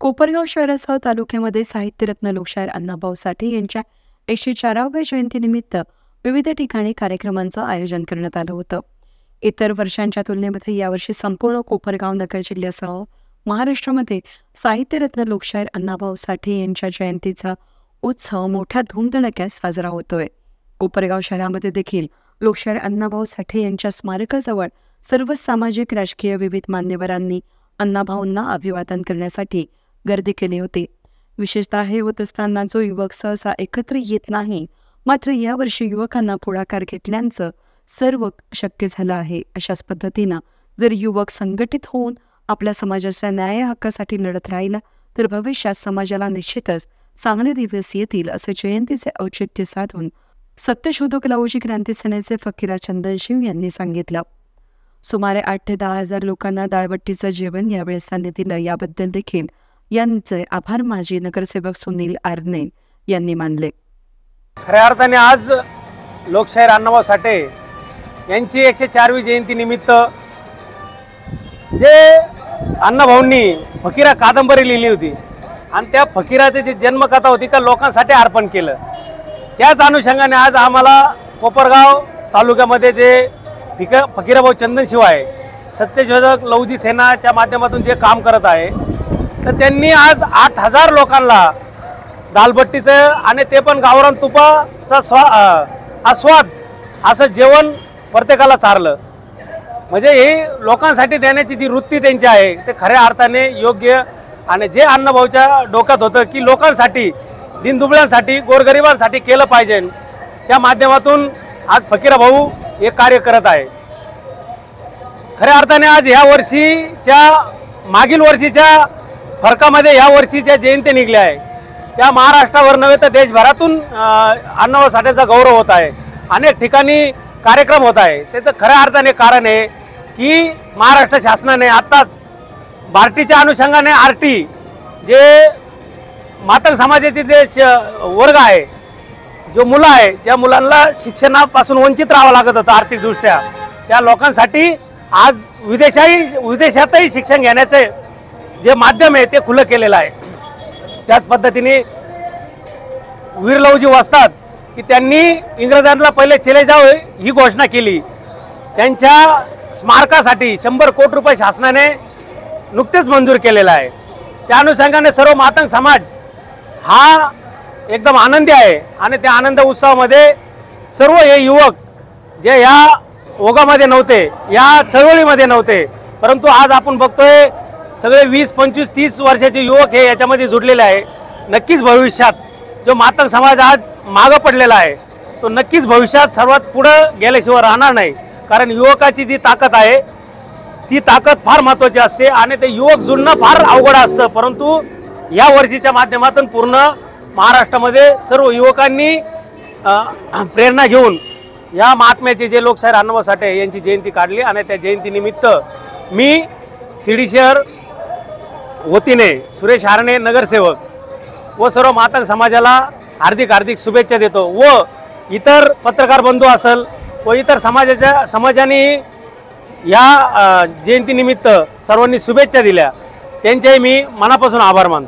कोपरगाव शहरासह तालुक्यामध्ये साहित्यरत्न लोकशाहीर अण्णाभाऊ साठे यांच्या 104व्या जयंतीनिमित्त विविध ठिकाणी कार्यक्रमांचं आयोजन करण्यात आलं होतं. इतर वर्षांच्या तुलनेमध्ये यावर्षी संपूर्ण कोपरगाव नगर जिल्ह्यासह महाराष्ट्रामध्ये साहित्यरत्न लोकशाहीर अण्णाभाऊ साठे यांच्या जयंतीचा उत्सव मोठ्या धूमधडक्यात साजरा होतोय. कोपरगाव शहरामध्ये देखील लोकशाहीर अण्णाभाऊ साठे यांच्या स्मारकाजवळ सर्व सामाजिक राजकीय विविध मान्यवरांनी अण्णाभाऊंना अभिवादन करण्यासाठी गर्दी केली होती. विशेषतः हे होत असताना जो युवक सहसा एकत्र येत नाही, मात्र यावर्षी युवकांना पुढाकार घेतल्याचं सर्व शक्य झालं आहे. अशाच पद्धतीनं जर युवक संघटित होऊन आपल्या समाजाच्या न्याय हक्कासाठी लढत राहिला तर भविष्यात समाजाला निश्चितच चांगले दिवस येतील, असे जयंतीचे औचित्य साधून सत्यशोधक लहुजी क्रांती सेनेचे फकीरा चंदनशिव यांनी सांगितलं. सुमारे 8 ते 10 हजार लोकांना डाळबट्टीचं जेवण यावेळेस त्यांनी दिलं. याबद्दल देखील यांचे आभार माजी नगरसेवक सुनील आरणे यांनी मानले. खऱ्या अर्थाने आज लोकशाहीर अण्णाभाऊ साठे यांची 104वी जयंती निमित्त जे अण्णाभाऊंनी फकीरा कादंबरी लिहिली होती आणि त्या फकीराची जी जन्मकथा होती का लोकांसाठी अर्पण केलं, त्याच अनुषंगाने आज आम्हाला कोपरगाव तालुक्यामध्ये जे फकीराभाऊ चंदनशिव आहे, सत्यशोधक लहुजी सेनाच्या माध्यमातून जे काम करत आहे, तर त्यांनी आज 8000 लोकांना दालबट्टीचं आणि ते पण गावरान तुपाचा स्वाद असं जेवण प्रत्येकाला चारलं. म्हणजे ही लोकांसाठी देण्याची जी वृत्ती त्यांची आहे ते खऱ्या अर्थाने योग्य. आणि जे अण्णाभाऊच्या डोक्यात होतं की लोकांसाठी, दीनदुबळ्यांसाठी, गोरगरिबांसाठी केलं पाहिजे, त्या माध्यमातून आज फकीराभाऊ हे कार्य करत आहे. खऱ्या अर्थाने आज ह्या वर्षीच्या मागील वर्षीच्या फरकामध्ये ह्या वर्षीच्या जयंती निघल्या आहे, त्या महाराष्ट्रावर नव्हे तर देशभरातून अण्णाभाऊ साठेचा गौरव होत आहे. अनेक ठिकाणी कार्यक्रम होत आहे. त्याचं खऱ्या अर्थाने कारण आहे की महाराष्ट्र शासनाने आत्ताच बार्टीच्या अनुषंगाने आरटी जे मातंग समाजाचे जे वर्ग आहे, जो मुलं आहे, ज्या मुलांना शिक्षणापासून वंचित राहावं लागत होतं आर्थिकदृष्ट्या, त्या लोकांसाठी आज विदेशातही शिक्षण घेण्याचे जे माध्यम आहे ते खुलं केलेलं आहे. त्याच पद्धतीने वीर लहुजी वस्ताद की त्यांनी इंग्रजांना पहिले चले जाओ ही घोषणा केली. त्यांच्या स्मारकासाठी 100 कोटी रुपये शासनाने नुकतेच मंजूर केलेला आहे. त्या अनुषंगाने सर्व मातंग समाज हा एकदम आनंदी आहे आणि त्या आनंद उत्सवामध्ये सर्व हे युवक जे या ओघामध्ये नव्हते, या चळवळीमध्ये नव्हते, परंतु आज आपण बघतोय सगळे 20, 25, 30 वर्षाचे युवक हे याच्यामध्ये जुडलेले आहे. नक्कीच भविष्यात जो मातंग समाज आज मागं पडलेला आहे तो नक्कीच भविष्यात सर्वात पुढं गेल्याशिवाय राहणार नाही. कारण युवकाची जी ताकद आहे ती ताकद फार महत्त्वाची असते आणि ते युवक जुळणं फार अवघड असतं. परंतु या वर्षीच्या माध्यमातून पूर्ण महाराष्ट्रामध्ये सर्व युवकांनी प्रेरणा घेऊन या महात्म्याचे जे लोकशाहीर अण्णाभाऊ साठे यांची जयंती काढली आणि त्या जयंतीनिमित्त मी शिर्डी शहर वतीने सुरेश हारणे नगरसेवक व सर्व मातंग समाजाला हार्दिक शुभेच्छा देतो. व इतर पत्रकार बंधू असेल व इतर समाजाने या जयंतीनिमित्त सर्वांनी शुभेच्छा दिल्या, त्यांचेही मी मनापासून आभार मानतो.